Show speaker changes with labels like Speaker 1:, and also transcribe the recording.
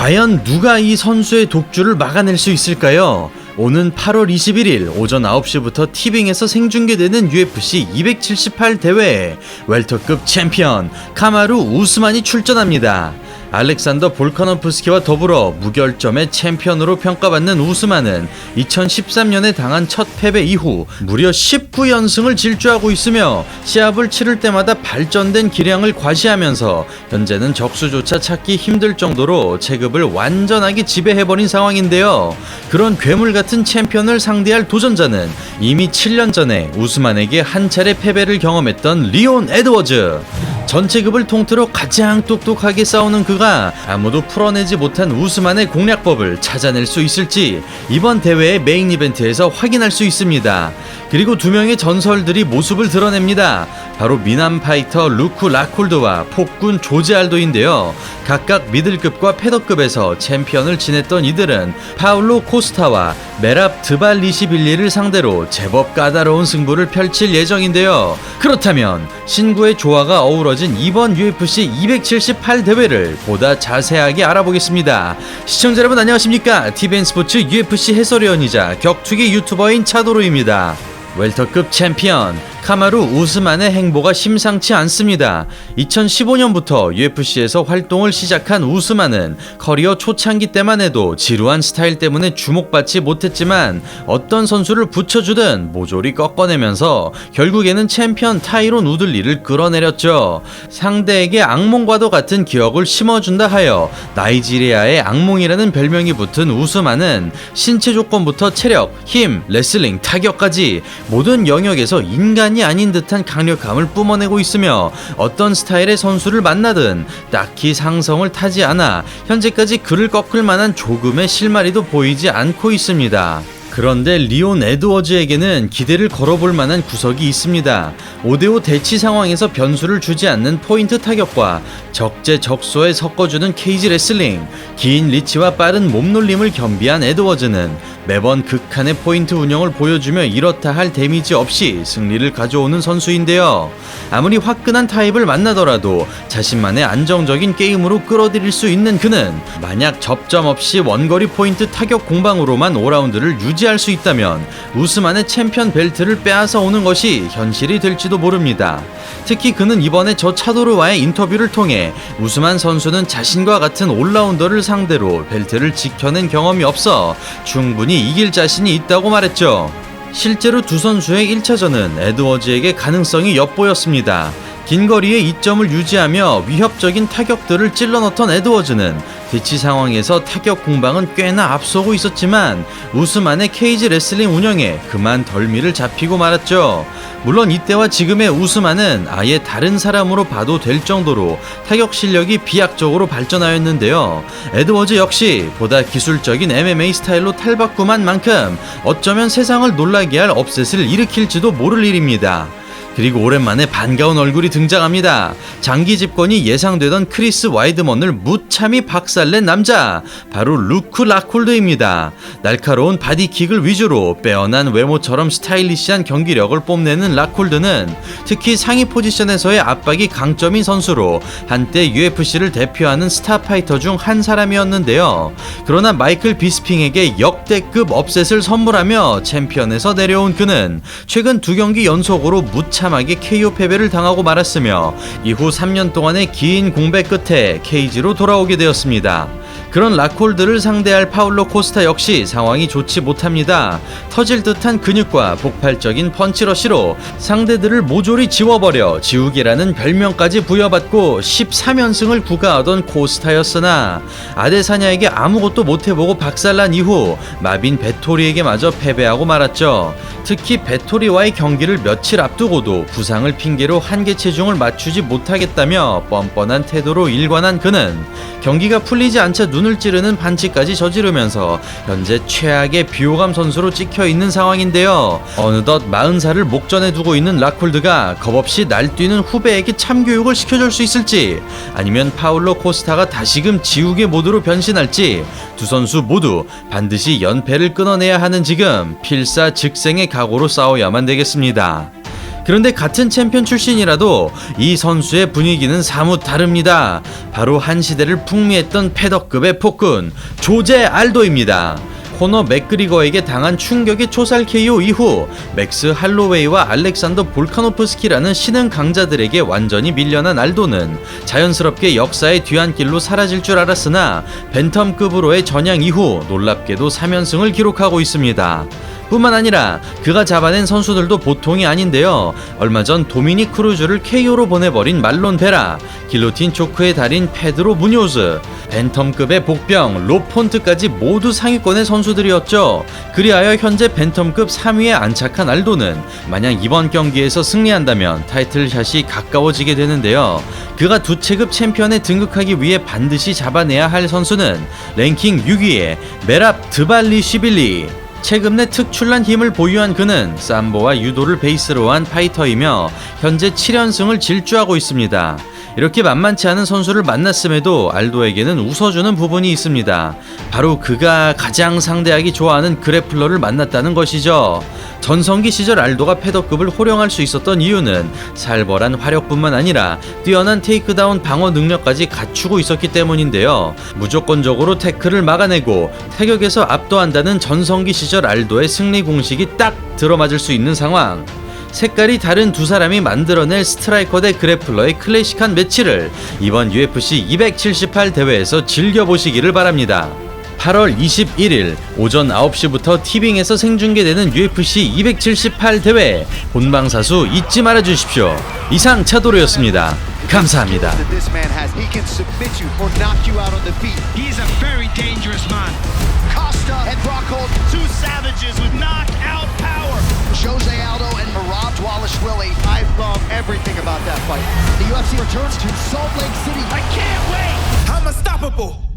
Speaker 1: 과연 누가 이 선수의 독주를 막아낼 수 있을까요? 오는 8월 21일 오전 9시부터 티빙에서 생중계되는 UFC 278 대회에 웰터급 챔피언 카마루 우스만이 출전합니다. 알렉산더 볼카노프스키와 더불어 무결점의 챔피언으로 평가받는 우스만은 2013년에 당한 첫 패배 이후 무려 19연승을 질주하고 있으며 시합을 치를 때마다 발전된 기량을 과시하면서 현재는 적수조차 찾기 힘들 정도로 체급을 완전하게 지배해버린 상황인데요. 그런 괴물같은 챔피언을 상대할 도전자는 이미 7년 전에 우스만에게 한 차례 패배를 경험했던 리온 에드워즈. 전체급을 통틀어 가장 똑똑하게 싸우는 그가 아무도 풀어내지 못한 우스만의 공략법을 찾아낼 수 있을지 이번 대회의 메인 이벤트에서 확인할 수 있습니다. 그리고 두 명의 전설들이 모습을 드러냅니다. 바로 미남 파이터 루크 라콜드와 폭군 조제 알도인데요. 각각 미들급과 패더급에서 챔피언을 지냈던 이들은 파울로 코스타와 메랍 드발리시빌리를 상대로 제법 까다로운 승부를 펼칠 예정인데요. 그렇다면 신구의 조화가 어우러진 이번 UFC 278 대회를 보다 자세하게 알아보겠습니다. 시청자 여러분 안녕하십니까? TVN 스포츠 UFC 해설위원이자 격투기 유튜버인 차도로입니다. 웰터급 챔피언 카마루 우스만의 행보가 심상치 않습니다. 2015년부터 UFC에서 활동을 시작한 우스만은 커리어 초창기 때만 해도 지루한 스타일 때문에 주목받지 못했지만 어떤 선수를 붙여주든 모조리 꺾어내면서 결국에는 챔피언 타이론 우들리를 끌어내렸죠. 상대에게 악몽과도 같은 기억을 심어준다 하여 나이지리아의 악몽이라는 별명이 붙은 우스만은 신체 조건부터 체력, 힘, 레슬링, 타격까지 모든 영역에서 인간이 아닌 듯한 강력함을 뿜어내고 있으며 어떤 스타일의 선수를 만나든 딱히 상성을 타지 않아 현재까지 그를 꺾을 만한 조금의 실마리도 보이지 않고 있습니다. 그런데 리온 에드워즈에게는 기대를 걸어볼 만한 구석이 있습니다. 5대5 대치 상황에서 변수를 주지 않는 포인트 타격과 적재적소에 섞어주는 케이지 레슬링, 긴 리치와 빠른 몸놀림을 겸비한 에드워즈는 매번 극한의 포인트 운영을 보여주며 이렇다 할 데미지 없이 승리를 가져오는 선수인데요. 아무리 화끈한 타입을 만나더라도 자신만의 안정적인 게임으로 끌어들일 수 있는 그는 만약 접점 없이 원거리 포인트 타격 공방으로만 5라운드를 유지할 수 있다면 우스만의 챔피언 벨트를 빼앗아 오는 것이 현실이 될지도 모릅니다. 특히 그는 이번에 저 차도르와의 인터뷰를 통해 우스만 선수는 자신과 같은 올라운더를 상대로 벨트를 지켜낸 경험이 없어 충분히 이길 자신이 있다고 말했죠. 실제로 두 선수의 1차전은 에드워즈에게 가능성이 엿보였습니다. 긴 거리에 이점을 유지하며 위협적인 타격들을 찔러넣던 에드워즈는 대치 상황에서 타격 공방은 꽤나 앞서고 있었지만 우스만의 케이지 레슬링 운영에 그만 덜미를 잡히고 말았죠. 물론 이때와 지금의 우스만은 아예 다른 사람으로 봐도 될 정도로 타격 실력이 비약적으로 발전하였는데요. 에드워즈 역시 보다 기술적인 MMA 스타일로 탈바꿈한 만큼 어쩌면 세상을 놀라게 할 업셋을 일으킬지도 모를 일입니다. 그리고 오랜만에 반가운 얼굴이 등장합니다. 장기 집권이 예상되던 크리스 와이드먼을 무참히 박살낸 남자, 바로 루크 라콜드입니다. 날카로운 바디킥을 위주로 빼어난 외모처럼 스타일리시한 경기력을 뽐내는 라콜드는 특히 상위 포지션에서의 압박이 강점인 선수로 한때 UFC를 대표하는 스타 파이터 중 한 사람이었는데요. 그러나 마이클 비스핑에게 역대급 업셋을 선물하며 챔피언에서 내려온 그는 최근 2경기 연속으로 무참하게 KO 패배를 당하고 말았으며 이후 3년 동안의 긴 공백 끝에 케이지로 돌아오게 되었습니다. 그런 라콜드를 상대할 파울로 코스타 역시 상황이 좋지 못합니다. 터질 듯한 근육과 폭발적인 펀치러시로 상대들을 모조리 지워버려 지우개라는 별명까지 부여받고 13연승을 구가하던 코스타였으나 아데사냐에게 아무것도 못해보고 박살난 이후 마빈 베토리에게마저 패배하고 말았죠. 특히 베토리와의 경기를 며칠 앞두고도 부상을 핑계로 한계 체중을 맞추지 못하겠다며 뻔뻔한 태도로 일관한 그는 경기가 풀리지 않자 눈을 찌르는 반칙까지 저지르면서 현재 최악의 비호감 선수로 찍혀있는 상황인데요. 어느덧 40살을 목전에 두고 있는 라콜드가 겁없이 날뛰는 후배에게 참교육을 시켜줄 수 있을지 아니면 파울로 코스타가 다시금 지우개 모드로 변신할지 두 선수 모두 반드시 연패를 끊어내야 하는 지금 필사즉생의 각오로 싸워야만 되겠습니다. 그런데 같은 챔피언 출신이라도 이 선수의 분위기는 사뭇 다릅니다. 바로 한 시대를 풍미했던 패더급의 폭군 조제 알도입니다. 코너 맥그리거에게 당한 충격의 초살 KO 이후 맥스 할로웨이와 알렉산더 볼카노프스키라는 신흥 강자들에게 완전히 밀려난 알도는 자연스럽게 역사의 뒤안길로 사라질 줄 알았으나 벤텀급으로의 전향 이후 놀랍게도 3연승을 기록하고 있습니다. 뿐만 아니라 그가 잡아낸 선수들도 보통이 아닌데요. 얼마 전 도미닉 크루즈를 KO로 보내버린 말론 베라, 길로틴 초크의 달인 페드로 무뇨즈, 벤텀급의 복병 로폰트까지 모두 상위권의 선수들이었죠. 그리하여 현재 벤텀급 3위에 안착한 알도는 만약 이번 경기에서 승리한다면 타이틀샷이 가까워지게 되는데요. 그가 두 체급 챔피언에 등극하기 위해 반드시 잡아내야 할 선수는 랭킹 6위의 메랍 드발리시빌리. 최근 내 특출난 힘을 보유한 그는 삼보와 유도를 베이스로 한 파이터이며 현재 7연승을 질주하고 있습니다. 이렇게 만만치 않은 선수를 만났음에도 알도에게는 웃어주는 부분이 있습니다. 바로 그가 가장 상대하기 좋아하는 그래플러를 만났다는 것이죠. 전성기 시절 알도가 패더급을 호령할 수 있었던 이유는 살벌한 화력뿐만 아니라 뛰어난 테이크다운 방어 능력까지 갖추고 있었기 때문인데요. 무조건적으로 태클을 막아내고 타격에서 압도한다는 전성기 시절 알도의 승리 공식이 딱 들어맞을 수 있는 상황. 색깔이 다른 두 사람이 만들어낼 스트라이커 대 그래플러의 클래식한 매치를 이번 UFC 278 대회에서 즐겨보시기를 바랍니다. 8월 21일 오전 9시부터 티빙에서 생중계되는 UFC 278 대회 본방사수 잊지 말아주십시오. 이상 차도로였습니다. 감사합니다.
Speaker 2: Jose Aldo and Merab Dvalishvili. I love everything about that fight. The UFC returns to Salt Lake City. I can't wait! I'm unstoppable!